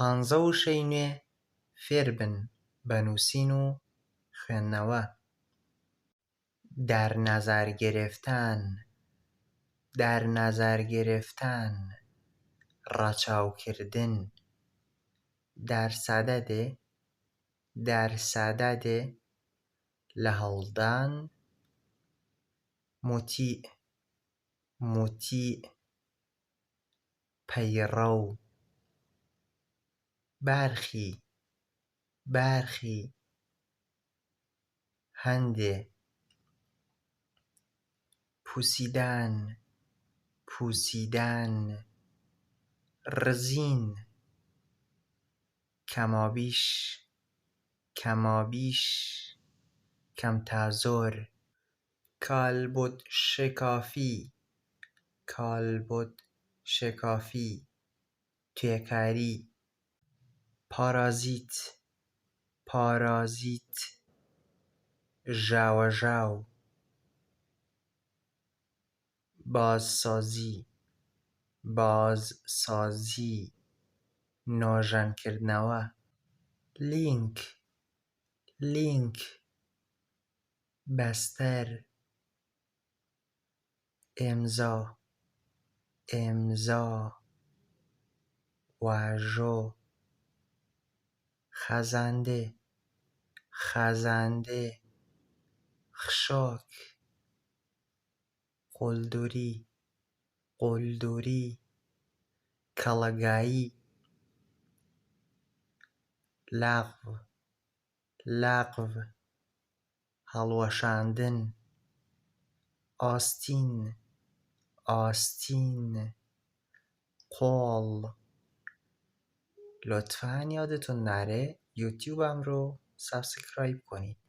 پانزە وشەی نوێ فێر بن بە نووسین و خوێندنەوە. در نظر گرفتن، در نظر گرفتن، ڕاچاوکردن. در سەدەدێ، در سەدەدێ، لە هەڵدان. موتیع، موتیع، پەیڕەو. بەرخی، بەرخی، هەندێ. پوسیدن، پوسیدن، ڕزین. کەمابیش، کەمابیش، کەمتازۆر. کالبوت شکافی، کالبوت شکافی، توێکاری. پارازیت، پارازیت، ژاوەژاو. بازسازی، بازسازی، نۆژەنکردنەوە. لینک، لینک، بەستەر. ئێمزا، ئێمزا، واژۆ. خەزاندێ، خەزاندێ، خشۆک. قوڵدوری، قوڵدوری، کەڵەگایی. لەغو، لەغو، هەڵوەشاندن. ئاستین، ئاستین، قۆڵ. لطفاً یادتون نره یوتیوبم رو سابسکرایب کنید.